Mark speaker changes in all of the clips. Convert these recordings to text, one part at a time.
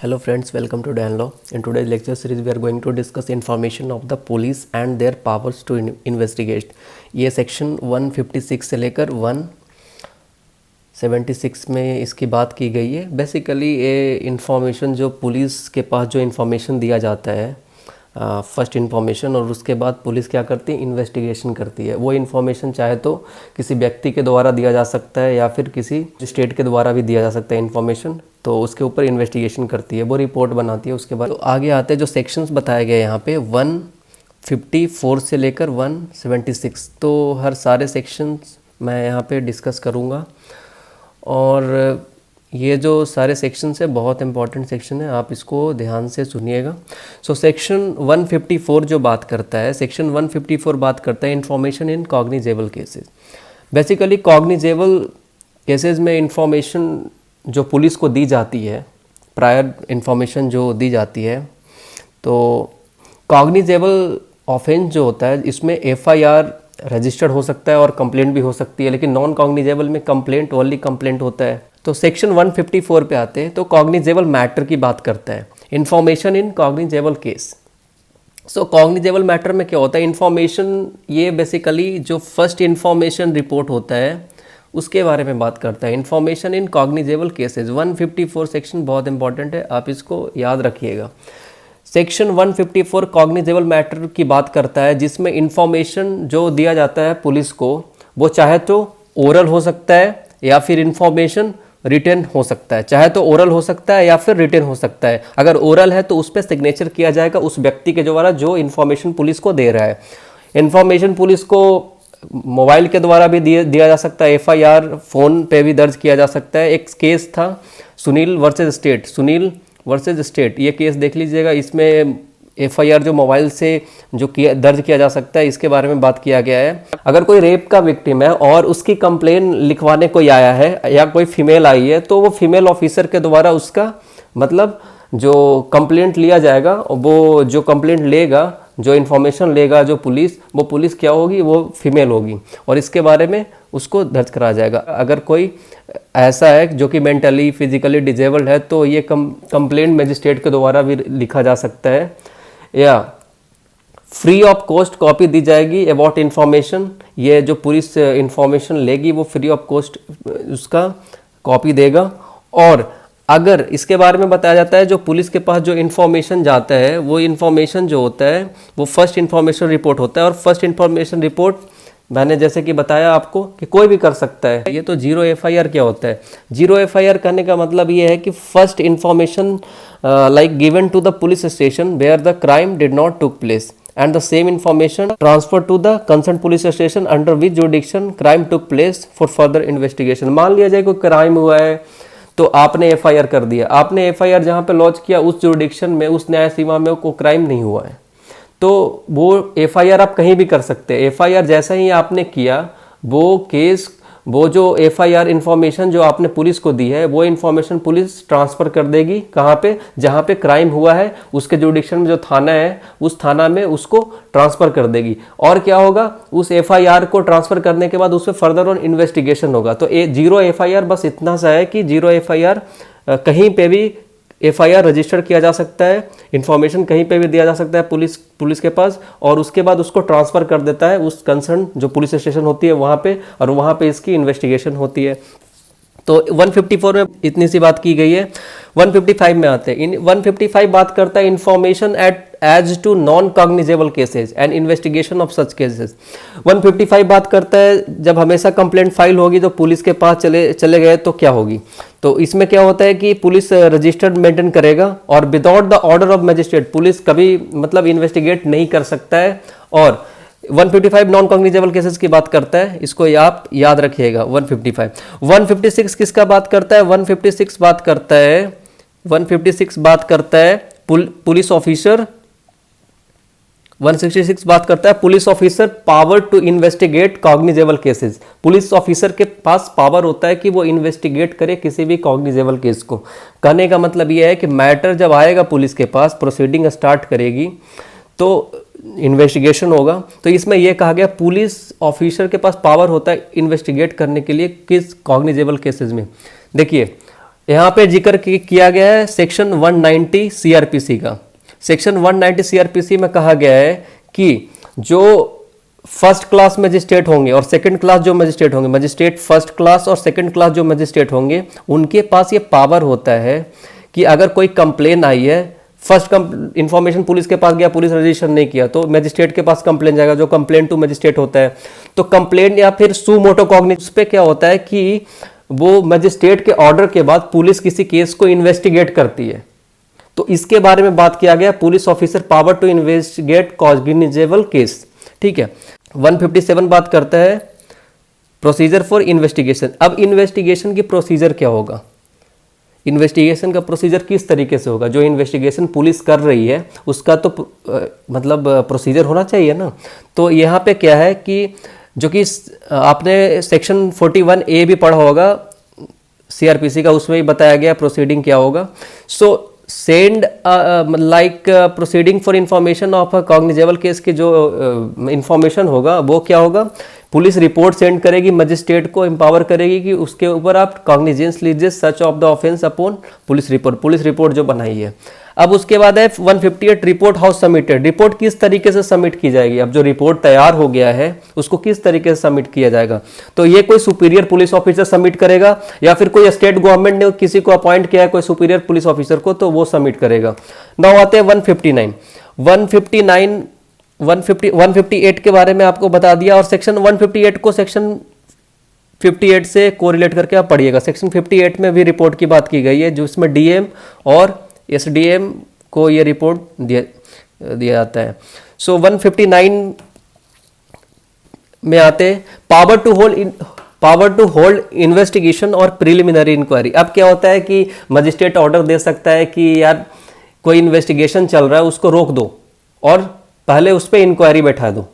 Speaker 1: Hello friends, welcome to Dan Law. In today's lecture series we are going to discuss information of the police and their powers to investigate. ये section 156 से लेकर 176 में इसकी बात की गई है. बेसिकली ये इन्फॉर्मेशन जो पुलिस के पास जो इन्फॉर्मेशन दिया जाता है, फर्स्ट इन्फॉर्मेशन, और उसके बाद पुलिस क्या करती है, इन्वेस्टिगेशन करती है. वो इन्फॉर्मेशन चाहे तो किसी व्यक्ति के द्वारा दिया जा सकता है या फिर किसी स्टेट के द्वारा भी दिया जा सकता है इन्फॉर्मेशन. तो उसके ऊपर इन्वेस्टिगेशन करती है, वो रिपोर्ट बनाती है. उसके बाद तो आगे आते हैं जो सेक्शंस बताए गए यहाँ पे 154 से लेकर 176. तो हर सारे सेक्शंस मैं यहाँ पे डिस्कस करूँगा. और ये जो सारे सेक्शंस है बहुत इंपॉर्टेंट सेक्शन है, आप इसको ध्यान से सुनिएगा. सो सेक्शन 154 जो बात करता है, सेक्शन 154 बात करता है information in cognizable cases. Basically cognizable cases में इंफॉर्मेशन जो पुलिस को दी जाती है, प्रायर इन्फॉर्मेशन जो दी जाती है, तो कॉग्निजेबल ऑफेंस जो होता है इसमें एफआईआर रजिस्टर्ड हो सकता है और कंप्लेंट भी हो सकती है. लेकिन नॉन कॉग्निजेबल में कंप्लेंट, ओनली कंप्लेंट होता है. तो सेक्शन 154 पे आते हैं तो कॉग्निजेबल मैटर की बात करता है, information in cognizable case. So cognizable matter में क्या होता है, इन्फॉर्मेशन, ये बेसिकली जो फर्स्ट इन्फॉर्मेशन रिपोर्ट होता है उसके बारे में बात करता है. Information in cognizable cases 154 section बहुत इंपॉर्टेंट है, आप इसको याद रखिएगा. सेक्शन 154 कॉग्निजेबल मैटर की बात करता है जिसमें इन्फॉर्मेशन जो दिया जाता है पुलिस को, वो चाहे तो ओरल हो सकता है या फिर इन्फॉर्मेशन रिटर्न हो सकता है. चाहे तो ओरल हो सकता है या फिर रिटर्न हो सकता है. अगर ओरल है तो उस पर सिग्नेचर किया जाएगा उस व्यक्ति के द्वारा जो इन्फॉर्मेशन पुलिस को दे रहा है. इन्फॉर्मेशन पुलिस को मोबाइल के द्वारा भी दिया जा सकता है, एफआईआर फ़ोन पे भी दर्ज किया जा सकता है. एक केस था सुनील वर्सेस स्टेट, ये केस देख लीजिएगा. इसमें एफआईआर जो मोबाइल से जो दर्ज किया जा सकता है, इसके बारे में बात किया गया है. अगर कोई रेप का विक्टिम है और उसकी कंप्लेन लिखवाने कोई आया है या कोई फीमेल आई है, तो वो फीमेल ऑफिसर के द्वारा उसका मतलब जो कंप्लेंट लिया जाएगा, वो जो कंप्लेंट लेगा, जो इन्फॉर्मेशन लेगा जो पुलिस, वो पुलिस क्या होगी, वो फीमेल होगी और इसके बारे में उसको दर्ज कराया जाएगा. अगर कोई ऐसा है जो कि मेंटली फिजिकली डिजेबल्ड है तो ये कंप्लेंट मजिस्ट्रेट के द्वारा भी लिखा जा सकता है. या फ्री ऑफ कॉस्ट कॉपी दी जाएगी अबाउट इन्फॉर्मेशन. ये जो पुलिस इन्फॉर्मेशन लेगी वो फ्री ऑफ कॉस्ट उसका कॉपी देगा. और अगर इसके बारे में बताया जाता है जो पुलिस के पास जो इन्फॉर्मेशन जाता है, वो इन्फॉर्मेशन जो होता है वो फर्स्ट इन्फॉर्मेशन रिपोर्ट होता है. और फर्स्ट इन्फॉर्मेशन रिपोर्ट मैंने जैसे कि बताया आपको कि कोई भी कर सकता है. ये तो जीरो एफआईआर क्या होता है, जीरो एफआईआर करने का मतलब ये है कि first information like given to the police station where the crime did not took place and the same information transferred to the concerned police station under which jurisdiction crime took place for further investigation. मान लिया जाए कोई crime हुआ है तो आपने FIR कर दिया, आपने एफआईआर जहाँ पे लॉन्च किया उस जुरिडिक्शन में, उस न्याय सीमा में कोई क्राइम नहीं हुआ है, तो वो एफआईआर आप कहीं भी कर सकते हैं. एफआईआर जैसा ही आपने किया, वो केस, वो जो एफआईआर इन्फॉर्मेशन जो आपने पुलिस को दी है, वो इन्फॉर्मेशन पुलिस ट्रांसफ़र कर देगी कहाँ पे, जहाँ पे क्राइम हुआ है उसके जुरिडिक्शन में जो थाना है उस थाना में उसको ट्रांसफ़र कर देगी. और क्या होगा, उस एफआईआर को ट्रांसफ़र करने के बाद उस पर फर्दर ऑन इन्वेस्टिगेशन होगा. तो जीरो एफआईआर बस इतना सा है कि जीरो एफआईआर कहीं पे भी एफआईआर रजिस्टर किया जा सकता है, इन्फॉर्मेशन कहीं पे भी दिया जा सकता है पुलिस के पास, और उसके बाद उसको ट्रांसफ़र कर देता है उस कंसर्न जो पुलिस स्टेशन होती है वहाँ पे, और वहाँ पे इसकी इन्वेस्टिगेशन होती है. तो 154 में इतनी सी बात की गई है. 155 में आते हैं. 155 बात करता है information as to non cognizable cases and investigation of such cases. 155 बात करता है जब हमेशा कंप्लेंट फाइल होगी तो पुलिस के पास चले गए तो क्या होगी. तो इसमें क्या होता है कि पुलिस रजिस्टर्ड मेंटेन करेगा और without the order of magistrate police कभी मतलब इन्वेस्टिगेट नहीं कर सकता है. और 155 नॉन कॉग्निजेबल केसेस की बात करता है, इसको आप याद रखिएगा. 156 किसका बात करता है, 156 बात करता है पुलिस ऑफिसर. 166 बात करता है police officer power to investigate cognizable cases. Police officer के पास पावर होता है कि वो इन्वेस्टिगेट करे किसी भी कॉग्निजेबल केस को. कहने का मतलब ये है कि मैटर जब आएगा पुलिस के पास, प्रोसीडिंग स्टार्ट करेगी तो इन्वेस्टिगेशन होगा. तो इसमें यह कहा गया पुलिस ऑफिसर के पास पावर होता है इन्वेस्टिगेट करने के लिए किस कॉग्निजेबल केसेस में. देखिए यहाँ पे जिक्र किया गया है सेक्शन 190 सीआरपीसी का। सेक्शन 190 सीआरपीसी में कहा गया है कि जो फर्स्ट क्लास मजिस्ट्रेट होंगे और सेकंड क्लास जो मजिस्ट्रेट होंगे, मजिस्ट्रेट फर्स्ट क्लास और सेकंड क्लास जो मजिस्ट्रेट होंगे, उनके पास ये पावर होता है कि अगर कोई कंप्लेन आई है, फर्स्ट इंफॉर्मेशन पुलिस के पास गया, पुलिस रजिस्टर नहीं किया, तो मजिस्ट्रेट के पास कंप्लेन जाएगा, जो कंप्लेन टू मजिस्ट्रेट होता है। तो कंप्लेन या फिर सू मोटो कॉग्निस पे क्या होता है कि वो मजिस्ट्रेट के ऑर्डर के बाद पुलिस किसी केस को इन्वेस्टिगेट करती है। तो इसके बारे में बात किया गया, police officer power to investigate cognizable case. ठीक है। 157 बात करता है प्रोसीजर फॉर इन्वेस्टिगेशन। अब इन्वेस्टिगेशन की प्रोसीजर क्या होगा, इन्वेस्टिगेशन का प्रोसीजर किस तरीके से होगा, जो इन्वेस्टिगेशन पुलिस कर रही है उसका तो मतलब प्रोसीजर होना चाहिए ना। तो यहाँ पे क्या है कि जो कि आपने सेक्शन 41A भी पढ़ा होगा सीआरपीसी का, उसमें ही बताया गया प्रोसीडिंग क्या होगा। So send like proceeding for information of a cognizable case की जो इंफॉर्मेशन होगा वो क्या होगा, पुलिस रिपोर्ट सेंड करेगी, मजिस्ट्रेट को एम्पावर करेगी कि उसके ऊपर आप कॉग्निजेंस लीजिए such of the offence upon police report जो बनाई है। अब उसके बाद है 158 रिपोर्ट हाउस सबमिटेड। रिपोर्ट किस तरीके से सबमिट की जाएगी, अब जो रिपोर्ट तैयार हो गया है उसको किस तरीके से सबमिट किया जाएगा। तो ये कोई सुपीरियर पुलिस ऑफिसर सबमिट करेगा या फिर कोई स्टेट गवर्नमेंट ने किसी को अपॉइंट किया है कोई सुपीरियर पुलिस ऑफिसर को, तो वो सबमिट करेगा। नाउ आते हैं 158 के बारे में आपको बता दिया, और सेक्शन 158 को सेक्शन 58 से कोरिलेट करके आप पढ़िएगा। सेक्शन 58 में भी रिपोर्ट की बात की गई है, जिसमें डीएम और एसडीएम को ये रिपोर्ट दिया जाता है। सो 159 में आते पावर टू होल्ड इन्वेस्टिगेशन और प्रिलिमिनरी इंक्वायरी। अब क्या होता है कि मजिस्ट्रेट ऑर्डर दे सकता है कि यार कोई इन्वेस्टिगेशन चल रहा है उसको रोक दो और पहले उस पर इंक्वायरी बैठा दो,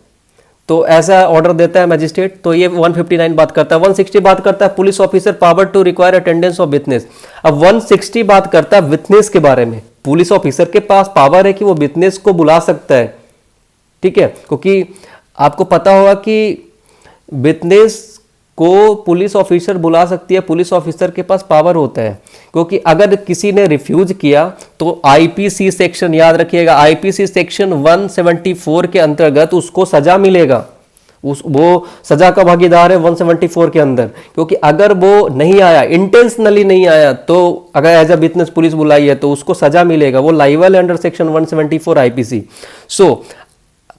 Speaker 1: तो ऐसा ऑर्डर देता है मजिस्ट्रेट। तो ये 159 बात करता है। 160 बात करता है police officer power to require attendance of witness. अब 160 बात करता है विटनेस के बारे में। पुलिस ऑफिसर के पास पावर है कि वो विटनेस को बुला सकता है, ठीक है, क्योंकि आपको पता होगा कि विटनेस को पुलिस ऑफिसर बुला सकती है, पुलिस ऑफिसर के पास पावर होता है। क्योंकि अगर किसी ने रिफ्यूज किया तो आईपीसी सेक्शन, याद रखिएगा, आईपीसी सेक्शन 174 के अंतर्गत उसको सजा मिलेगा। वो सजा का भागीदार है 174 के अंदर। क्योंकि अगर वो नहीं आया, इंटेंशनली नहीं आया, तो अगर एज अ विटनेस पुलिस बुलाई है तो उसको सजा मिलेगा, वो लाइबल अंडर सेक्शन 174 आईपीसी। सो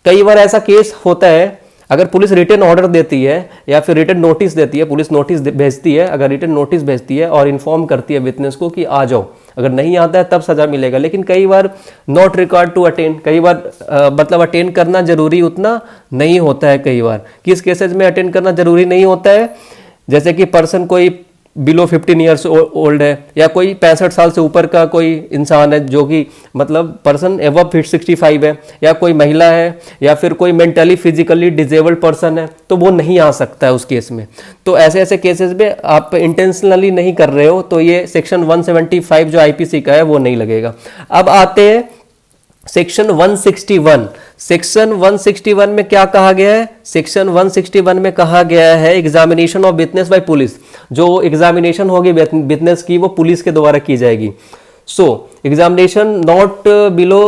Speaker 1: कई बार ऐसा केस होता है, अगर पुलिस रिटन ऑर्डर देती है या फिर रिटन नोटिस देती है, पुलिस नोटिस भेजती है, अगर रिटन नोटिस भेजती है और इन्फॉर्म करती है विटनेस को कि आ जाओ, अगर नहीं आता है तब सजा मिलेगा। लेकिन कई बार नॉट रिक्वायर्ड टू अटेंड, कई बार मतलब अटेंड करना जरूरी उतना नहीं होता है। कई बार किस केसेज में अटेंड करना जरूरी नहीं होता है, जैसे कि पर्सन कोई बिलो 15 ईयर्स ओल्ड है या कोई 65 साल से ऊपर का कोई इंसान है जो कि मतलब पर्सन एबव 65 है, या कोई महिला है, या फिर कोई मेंटली फिजिकली डिजेबल्ड पर्सन है, तो वो नहीं आ सकता है उस केस में। तो ऐसे ऐसे केसेस में आप इंटेंशनली नहीं कर रहे हो तो ये सेक्शन 175 जो आईपीसी का है वो नहीं लगेगा। अब आते हैं सेक्शन 161। सेक्शन 161 में क्या कहा गया है, सेक्शन 161 में कहा गया है examination of witness bye police. जो एग्जामिनेशन होगी विटनेस की वो पुलिस के द्वारा की जाएगी। सो examination not below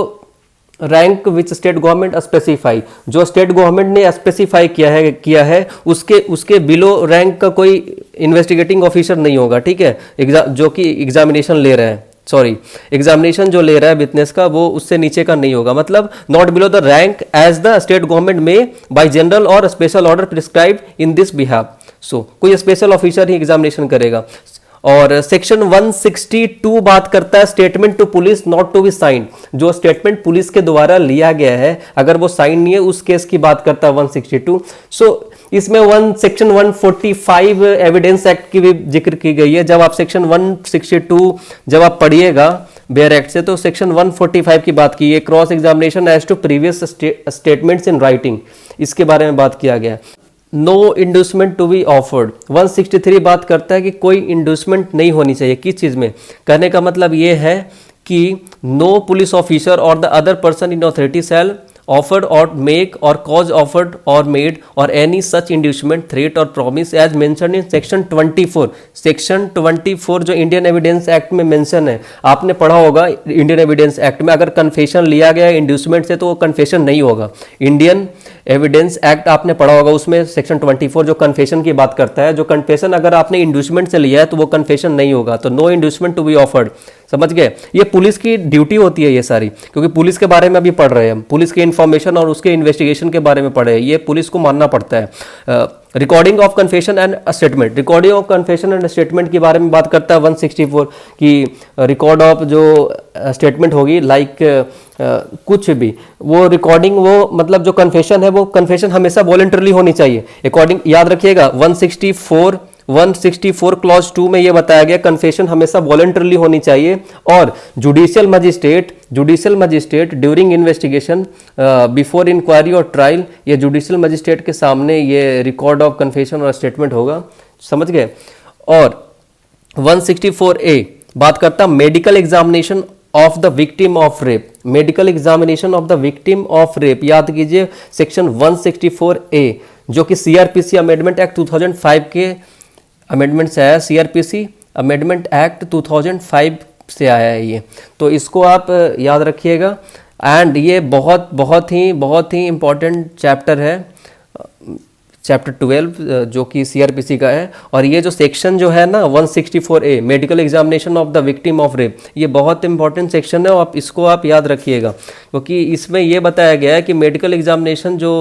Speaker 1: rank which state government specify, जो स्टेट गवर्नमेंट ने स्पेसिफाई किया है उसके बिलो रैंक का कोई इन्वेस्टिगेटिंग ऑफिसर नहीं होगा, ठीक है, जो कि एग्जामिनेशन ले रहा है, सॉरी एग्जामिनेशन जो ले रहा है विटनेस का वो उससे नीचे का नहीं होगा। मतलब not below the rank as the state government में बाय जनरल और special order prescribe in this behalf. So कोई स्पेशल ऑफिसर ही एग्जामिनेशन करेगा। और सेक्शन 162 बात करता है statement to police not to be signed. जो स्टेटमेंट पुलिस के द्वारा लिया गया है अगर वो साइन नहीं है उस केस की बात करता है 162। सो इसमें सेक्शन 145 एविडेंस एक्ट की भी जिक्र की गई है। जब आप सेक्शन 162 जब आप पढ़िएगा बेयर एक्ट से तो सेक्शन 145 की बात की है, cross examination as to previous statements in writing, इसके बारे में बात किया गया। No inducement to be offered. 163 बात करता है कि कोई इंडोसमेंट नहीं होनी चाहिए। किस चीज़ में, कहने का मतलब ये है कि नो पुलिस ऑफिसर और the other person in authority shall offered or make or cause offered or made or any such inducement, threat or promise as mentioned in section 24. Section 24 जो इंडियन एविडेंस एक्ट में mention है, आपने पढ़ा होगा Indian evidence act में अगर confession लिया गया है इंड्यूसमेंट से तो वो कन्फेशन नहीं होगा। इंडियन एविडेंस एक्ट आपने पढ़ा होगा, उसमें सेक्शन 24 जो कन्फेशन की बात करता है, जो कन्फेशन अगर आपने इंड्यूसमेंट से लिया है तो वो कन्फेशन नहीं होगा, तो no inducement to be offered. समझ गए? ये पुलिस की ड्यूटी होती है ये सारी, क्योंकि पुलिस के बारे में अभी पढ़ रहे हैं हम, पुलिस के इन्फॉर्मेशन और उसके इन्वेस्टिगेशन के बारे में पढ़े हैं, ये पुलिस को मानना पड़ता है। Recording of confession and statement, recording of confession and statement के बारे में बात करता है 164 की रिकॉर्ड ऑफ जो स्टेटमेंट होगी लाइक कुछ भी वो रिकॉर्डिंग, वो मतलब जो कन्फेशन है वो कन्फेशन हमेशा वॉलंटरली होनी चाहिए। अकॉर्डिंग याद रखिएगा 164 क्लॉज 2 में ये बताया गया कन्फेशन हमेशा वॉलंटरली होनी चाहिए। और judicial magistrate during investigation before inquiry और ट्रायल, ये जुडिशियल मजिस्ट्रेट के सामने ये रिकॉर्ड ऑफ कन्फेशन और स्टेटमेंट होगा। समझ गए? और 164A बात करता medical examination of the victim of rape, medical examination of the victim of rape, याद कीजिए सेक्शन 164A जो कि सीआरपीसी अमेंडमेंट एक्ट 2005 के अमेंडमेंट से आया, सीआरपीसी अमेंडमेंट एक्ट 2005 से आया है ये, तो इसको आप याद रखिएगा। एंड ये बहुत ही इंपॉर्टेंट चैप्टर है, चैप्टर 12 जो कि सीआरपीसी का है। और ये जो सेक्शन जो है ना 164A medical examination of the victim of rape, ये बहुत इंपॉर्टेंट सेक्शन है और इसको आप याद रखिएगा, क्योंकि इसमें ये बताया गया है कि मेडिकल एग्जामिनेशन जो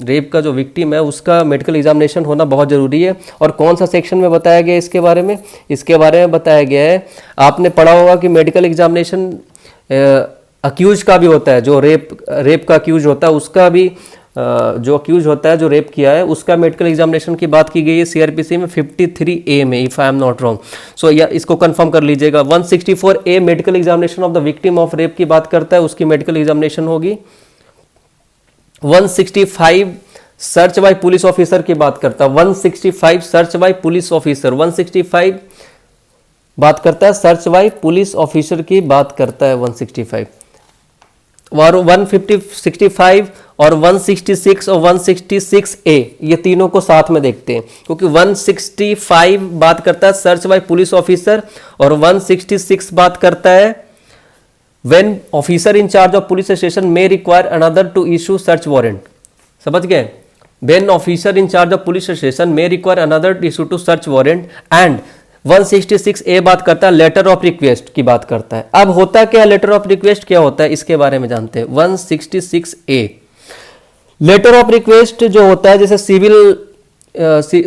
Speaker 1: रेप का जो विक्टिम है उसका मेडिकल एग्जामिनेशन होना बहुत ज़रूरी है। और कौन सा सेक्शन में बताया गया इसके बारे में? इसके बारे में बताया गया है, आपने पढ़ा होगा कि मेडिकल एग्जामिनेशन अक्यूज का भी होता है, जो रेप का अक्यूज होता है उसका भी, जो अक्यूज होता है जो रेप किया है उसका मेडिकल एग्जामिनेशन की बात की गई है सीआरपीसी में 53A में, if I am not wrong. So या इसको कंफर्म कर लीजिएगा। 164A medical examination of the victim of rape की बात करता है, उसकी मेडिकल एग्जामिनेशन होगी। 165 सर्च बाय पुलिस ऑफिसर की बात करता है, 165 सर्च बाय पुलिस ऑफिसर, 165 बात करता है सर्च बाय पुलिस ऑफिसर की बात करता है 165। और 165 और 166 और 166A ये तीनों को साथ में देखते हैं, क्योंकि 165 बात करता है सर्च बाय पुलिस ऑफिसर और 166 बात करता है when officer in charge of police station may require another to issue search warrant. समझ गए? When officer in charge of police station may require another to issue to search warrant. And 166A बात करता है letter of request की बात करता है। अब होता क्या लेटर ऑफ रिक्वेस्ट क्या होता है इसके बारे में जानते हैं। 166A लेटर ऑफ रिक्वेस्ट जो होता है, जैसे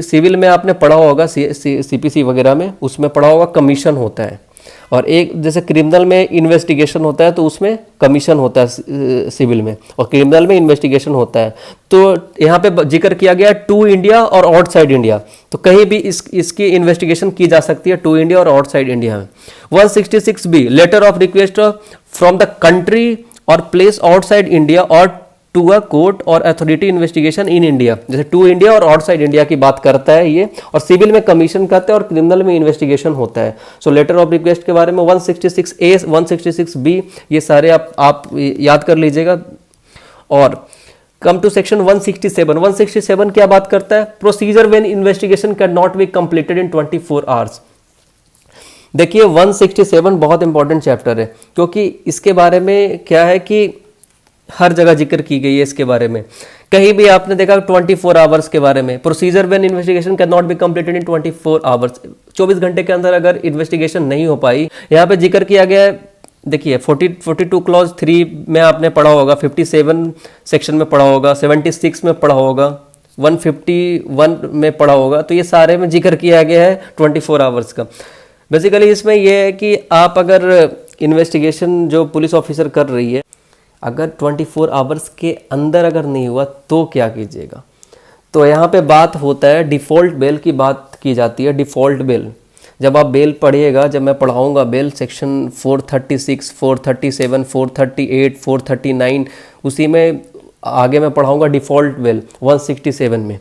Speaker 1: सिविल में आपने पढ़ा होगा, सीपीसी वगैरह में उसमें पढ़ा होगा कमीशन होता है, और एक जैसे क्रिमिनल में इन्वेस्टिगेशन होता है तो उसमें कमीशन होता है सिविल में, और क्रिमिनल में इन्वेस्टिगेशन होता है। तो यहाँ पे जिक्र किया गया टू इंडिया और आउटसाइड इंडिया, तो कहीं भी इसकी इन्वेस्टिगेशन की जा सकती है टू इंडिया और आउटसाइड इंडिया में। 166B letter of request from the country और प्लेस आउटसाइड इंडिया और टू अ कोर्ट और अथॉरिटी इन्वेस्टिगेशन इन इंडिया, जैसे टू इंडिया और आउटसाइड इंडिया की बात करता है ये, और सिविल में कमीशन करते हैं और क्रिमिनल में इन्वेस्टिगेशन होता है। सो लेटर ऑफ रिक्वेस्ट के बारे में 166A 166B ये सारे आप याद कर लीजिएगा। और कम टू सेक्शन 167। 167 क्या बात करता है? Procedure when investigation can not be completed in 24 hours. देखिए 167 बहुत इंपॉर्टेंट चैप्टर है, क्योंकि इसके बारे में क्या है कि हर जगह जिक्र की गई है इसके बारे में। कहीं भी आपने देखा 24 आवर्स के बारे में, procedure when investigation can not be completed in 24 hours, 24 घंटे के अंदर अगर इन्वेस्टिगेशन नहीं हो पाई, यहाँ पे जिक्र किया गया है। देखिए 42 क्लॉज 3 में आपने पढ़ा होगा, 57 सेक्शन में पढ़ा होगा, 76 में पढ़ा होगा, 151 में पढ़ा होगा, तो ये सारे में जिक्र किया गया है 24 आवर्स का। बेसिकली इसमें यह है कि आप अगर इन्वेस्टिगेशन जो पुलिस ऑफिसर कर रही है, अगर 24 आवर्स के अंदर अगर नहीं हुआ तो क्या कीजिएगा। तो यहाँ पे बात होता है डिफ़ॉल्ट बेल की बात की जाती है। डिफ़ॉल्ट बेल जब आप बेल पढ़िएगा, जब मैं पढ़ाऊँगा बेल सेक्शन 436, 437, 438, 439, उसी में आगे मैं पढ़ाऊँगा डिफ़ॉल्ट बेल 167 में।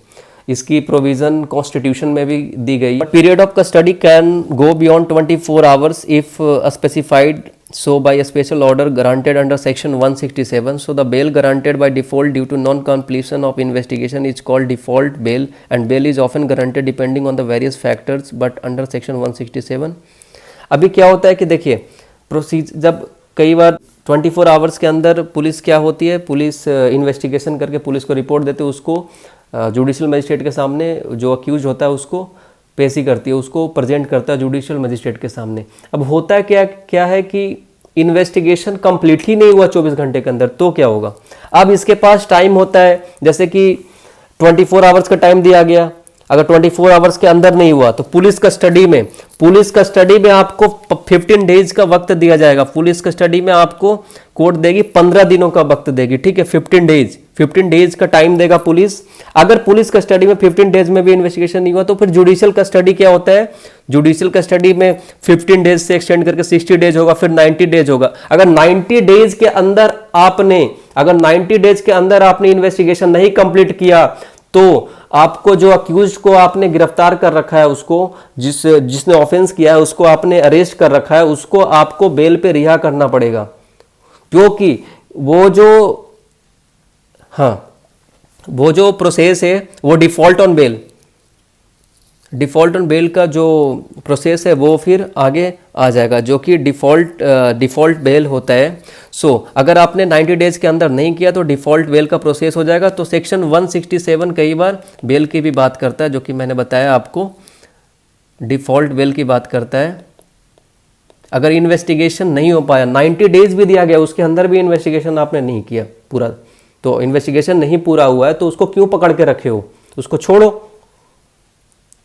Speaker 1: इसकी प्रोविज़न कॉन्स्टिट्यूशन में भी दी गई। Period of custody can go beyond 24 hours if specified So by a special order granted under section 167, so the bail granted by default due to non-completion of investigation is called default bail, and bail is often granted depending on the various factors but under section 167. अभी क्या होता है कि देखिए procedure, जब कई बार 24 hours के अंदर पुलिस क्या होती है, पुलिस इन्वेस्टिगेशन करके पुलिस को रिपोर्ट देते हैं, उसको जुडिशियल मजिस्ट्रेट के सामने जो अक्यूज होता है उसको पेशी करती है, उसको प्रेजेंट करता है जुडिशियल मजिस्ट्रेट के सामने। अब होता है क्या है कि इन्वेस्टिगेशन कंप्लीटली नहीं हुआ 24 घंटे के अंदर, तो क्या होगा, अब इसके पास टाइम होता है, जैसे कि 24 आवर्स का टाइम दिया गया, अगर 24 आवर्स के अंदर नहीं हुआ तो पुलिस कस्टडी में आपको 15 डेज का वक्त दिया जाएगा। पुलिस कस्टडी में आपको कोर्ट देगी 15 दिनों का वक्त देगी, ठीक है, 15 डेज का टाइम देगा पुलिस। अगर पुलिस कस्टडी में 15 डेज में भी इन्वेस्टिगेशन नहीं हुआ तो फिर जुडिशियल कस्टडी क्या होता है, जुडिशियल कस्टडी में 15 डेज से एक्सटेंड करके 60 डेज होगा, फिर 90 डेज होगा। अगर 90 डेज के अंदर आपने इन्वेस्टिगेशन नहीं कंप्लीट किया तो आपको जो अक्यूज को आपने गिरफ्तार कर रखा है, उसको जिसने ऑफेंस किया है उसको आपने अरेस्ट कर रखा है, उसको आपको बेल पे रिहा करना पड़ेगा, क्योंकि वो जो प्रोसेस है वो डिफॉल्ट ऑन बेल का जो प्रोसेस है वो फिर आगे आ जाएगा, जो कि डिफॉल्ट बेल होता है। सो अगर आपने 90 डेज के अंदर नहीं किया तो डिफॉल्ट बेल का प्रोसेस हो जाएगा। तो सेक्शन 167 कई बार बेल की भी बात करता है, जो कि मैंने बताया आपको, डिफॉल्ट बेल की बात करता है। अगर इन्वेस्टिगेशन नहीं हो पाया, 90 डेज भी दिया गया, उसके अंदर भी इन्वेस्टिगेशन आपने नहीं किया पूरा, तो इन्वेस्टिगेशन नहीं पूरा हुआ है तो उसको क्यों पकड़ के रखे हो, उसको छोड़ो,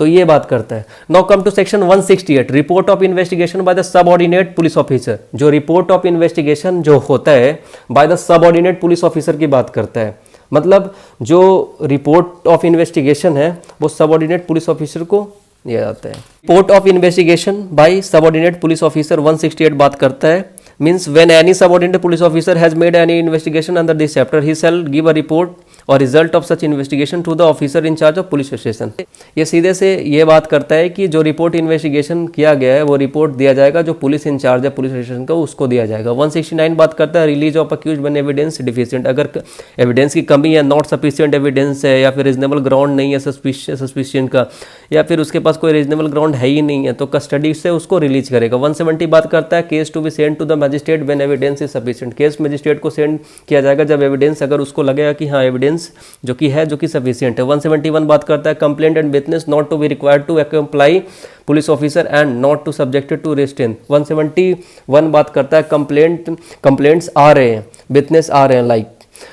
Speaker 1: तो ये बात करता है। Now come to section 168, report of investigation by the subordinate police officer. जो रिपोर्ट ऑफ इन्वेस्टिगेशन जो होता है by the subordinate police officer की बात करता है, मतलब जो रिपोर्ट ऑफ इन्वेस्टिगेशन है वो सबऑर्डिनेट पुलिस ऑफिसर को दिया जाता है। Report of investigation bye subordinate police officer 168 बात करता है, means when any subordinate police officer has made any investigation under this chapter, he shall give a report और result of such investigation to the officer in charge of police station. ये सीधे से ये बात करता है कि जो रिपोर्ट इन्वेस्टिगेशन किया गया है वो रिपोर्ट दिया जाएगा जो पुलिस इंचार्ज है पुलिस स्टेशन का, उसको दिया जाएगा। 169 बात करता है release of accused when evidence deficient, अगर एविडेंस की कमी है, नॉट सफिशिएंट एविडेंस है, या फिर रीजनेबल ग्राउंड नहीं है सस्पिशन का, या फिर उसके पास कोई रीजनेबल ग्राउंड है ही नहीं है, तो कस्टडी से उसको रिलीज करेगा। 170 बात करता है case to be send to the magistrate when evidence is sufficient, case magistrate को सेंड किया जाएगा जब एविडेंस, अगर उसको लगेगा कि हाँ एविडेंस जो कि सफिशिएंट है। 171 बात करता है complaint and witness not to be required to comply police officer and not to subjected to restrain. 171 बात करता है कंप्लेंट्स आ रहे हैं, विटनेस आ रहे हैं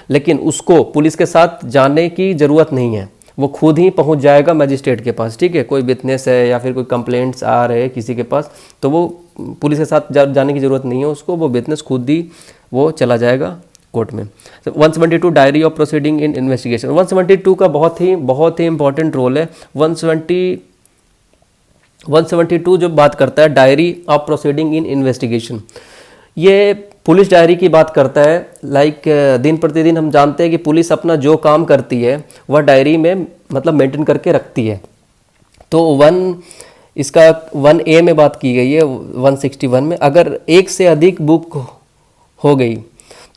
Speaker 1: लेकिन उसको पुलिस के साथ जाने की जरूरत नहीं है, वो खुद ही पहुंच जाएगा मजिस्ट्रेट के पास, ठीक है। कोई विटनेस है या फिर कोई कंप्लेंट्स आ रहे हैं किसी के पास, तो वो पुलिस के साथ जाने की जरूरत नहीं है उसको, वो विटनेस खुद ही वो चला जाएगा कोर्ट में। 172 diary of proceeding in investigation, 172 का बहुत ही इंपॉर्टेंट रोल है। 172 जो बात करता है diary of proceeding in investigation, ये पुलिस डायरी की बात करता है। दिन प्रतिदिन हम जानते हैं कि पुलिस अपना जो काम करती है वह डायरी में मतलब मेंटेन करके रखती है। तो 1A में बात की गई है 161 में, अगर एक से अधिक बुक हो गई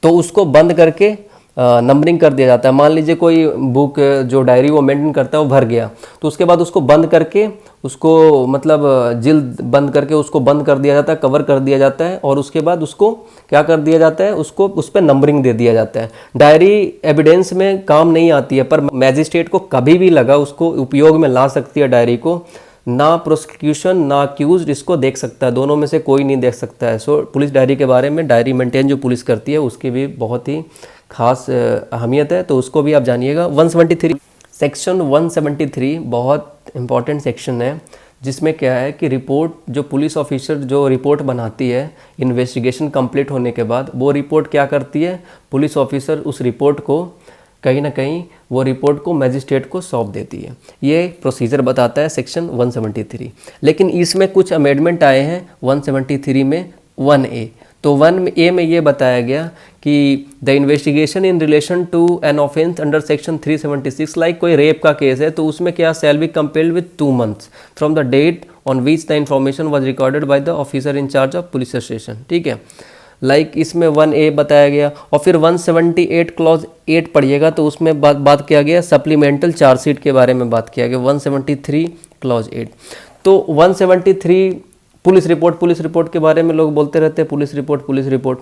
Speaker 1: तो उसको बंद करके नंबरिंग कर दिया जाता है। मान लीजिए कोई बुक जो डायरी वो मेंटेन करता है वो भर गया, तो उसके बाद उसको बंद करके उसको मतलब जिल्द बंद करके उसको बंद कर दिया जाता है, कवर कर दिया जाता है, और उसके बाद उसको क्या कर दिया जाता है, उसको उस पर नंबरिंग दे दिया जाता है। डायरी एविडेंस में काम नहीं आती है, पर मैजिस्ट्रेट को कभी भी लगा उसको उपयोग में ला सकती है डायरी को। ना प्रोसिक्यूशन ना अक्यूज इसको देख सकता है, दोनों में से कोई नहीं देख सकता है। सो पुलिस डायरी के बारे में, डायरी मेंटेन जो पुलिस करती है उसकी भी बहुत ही खास अहमियत है, तो उसको भी आप जानिएगा। 173 सेक्शन 173 बहुत इंपॉर्टेंट सेक्शन है, जिसमें क्या है कि रिपोर्ट जो पुलिस ऑफिसर जो रिपोर्ट बनाती है इन्वेस्टिगेशन कंप्लीट होने के बाद, वो रिपोर्ट क्या करती है, पुलिस ऑफिसर उस रिपोर्ट को कहीं ना कहीं वो रिपोर्ट को मैजिस्ट्रेट को सौंप देती है। ये प्रोसीजर बताता है सेक्शन 173। लेकिन इसमें कुछ अमेंडमेंट आए हैं 173 में 1A। तो 1A में ये बताया गया कि the investigation in relation to an offence under section 376, like कोई रेप का केस है तो उसमें क्या shall be compelled with 2 months from the date on which the information was recorded by the officer in charge of police station. ठीक है, like इसमें 1A बताया गया और फिर 178 क्लॉज 8 पढ़िएगा तो उसमें बात किया गया सप्लीमेंटल चार्जशीट के बारे में बात किया गया 173 क्लॉज 8। तो 173 पुलिस रिपोर्ट के बारे में लोग बोलते रहते हैं पुलिस रिपोर्ट।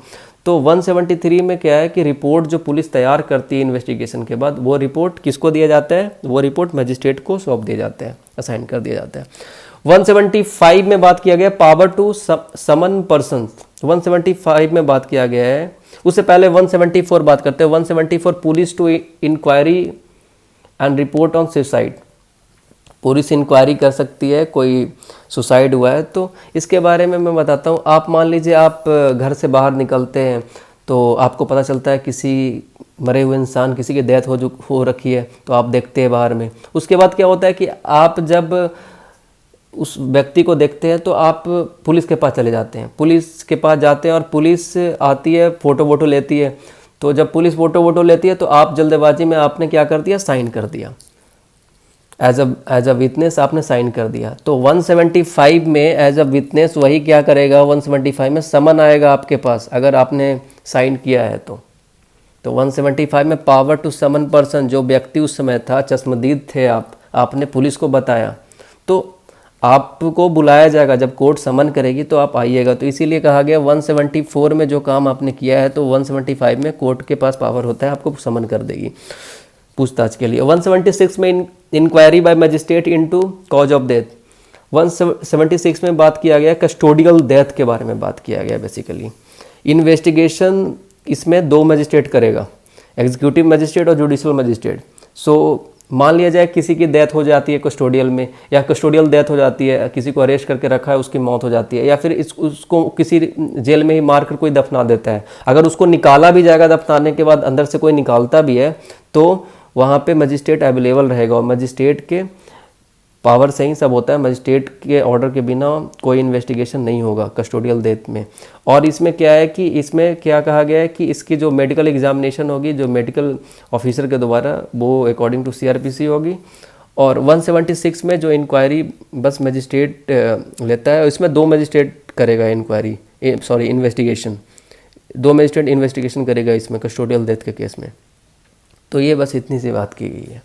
Speaker 1: तो 173 में क्या है कि रिपोर्ट जो पुलिस तैयार करती है इन्वेस्टिगेशन के बाद, वो रिपोर्ट किसको दिया जाता है, वो रिपोर्ट मजिस्ट्रेट को सौंप दिया जाता है, असाइन कर दिया जाता है। 175 में बात किया गया पावर टू समन पर्सन। 175 में बात किया गया है, उससे पहले 174 बात करते हैं। 174 police to inquiry and report on suicide. Police inquiry कर सकती है कोई सुसाइड हुआ है तो इसके बारे में मैं बताता हूँ। आप मान लीजिए आप घर से बाहर निकलते हैं तो आपको पता चलता है किसी मरे हुए इंसान, किसी की डेथ हो रखी है, तो आप देखते हैं बाहर में। उसके बाद क्या होता है कि आप जब उस व्यक्ति को देखते हैं तो आप पुलिस के पास चले जाते हैं, पुलिस के पास जाते हैं और पुलिस आती है, फ़ोटो लेती है। तो जब पुलिस फ़ोटो लेती है तो आप जल्दबाजी में आपने क्या कर दिया, साइन कर दिया, एज अ विटनेस आपने साइन कर दिया। तो 175 में एज अ विटनेस वही क्या करेगा, 175 में समन आएगा आपके पास अगर आपने साइन किया है तो 175 में पावर टू समन पर्सन, जो व्यक्ति उस समय था, चश्मदीद थे आपने पुलिस को बताया तो आपको बुलाया जाएगा। जब कोर्ट समन करेगी तो आप आइएगा। तो इसीलिए कहा गया 174 में जो काम आपने किया है तो 175 में कोर्ट के पास पावर होता है, आपको समन कर देगी पूछताछ के लिए। 176 में inquiry by magistrate into cause of death. 176 में बात किया गया कस्टोडियल डेथ के बारे में बात किया गया। बेसिकली इन्वेस्टिगेशन इसमें 2 मजिस्ट्रेट करेगा, एग्जीक्यूटिव मजिस्ट्रेट और जुडिशियल मजिस्ट्रेट। सो मान लिया जाए किसी की डेथ हो जाती है कस्टोडियल में, या कस्टोडियल डेथ हो जाती है, किसी को अरेस्ट करके रखा है, उसकी मौत हो जाती है, या फिर उसको किसी जेल में ही मार कर कोई दफना देता है। अगर उसको निकाला भी जाएगा, दफनाने के बाद अंदर से कोई निकालता भी है तो वहाँ पे मजिस्ट्रेट अवेलेबल रहेगा और मजिस्ट्रेट के पावर से ही सब होता है। मजिस्ट्रेट के ऑर्डर के बिना कोई इन्वेस्टिगेशन नहीं होगा कस्टोडियल डेथ में। और इसमें क्या है कि इसमें क्या कहा गया है कि इसकी जो मेडिकल एग्जामिनेशन होगी, जो मेडिकल ऑफिसर के द्वारा, वो अकॉर्डिंग टू CRPC होगी। और 176 में जो इंक्वायरी बस मजिस्ट्रेट लेता है, इसमें 2 मजिस्ट्रेट करेगा इन्वेस्टिगेशन। 2 मजिस्ट्रेट इन्वेस्टिगेशन करेगा इसमें कस्टोडियल डेथ के केस में। तो ये बस इतनी सी बात की गई है।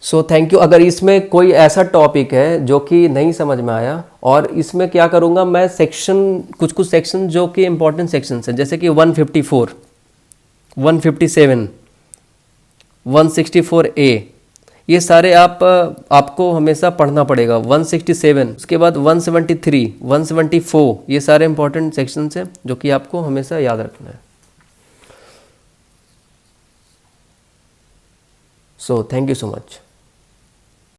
Speaker 1: So thank you. अगर इसमें कोई ऐसा टॉपिक है जो कि नहीं समझ में आया, और इसमें क्या करूँगा मैं, सेक्शन कुछ सेक्शन जो कि इम्पोर्टेंट सेक्शन हैं, जैसे कि 154, 157, 164A, ये सारे आपको हमेशा पढ़ना पड़ेगा। 167, उसके बाद 173, 174, ये सारे इंपॉर्टेंट सेक्शंस हैं जो कि आपको हमेशा याद रखना है। So thank you so much.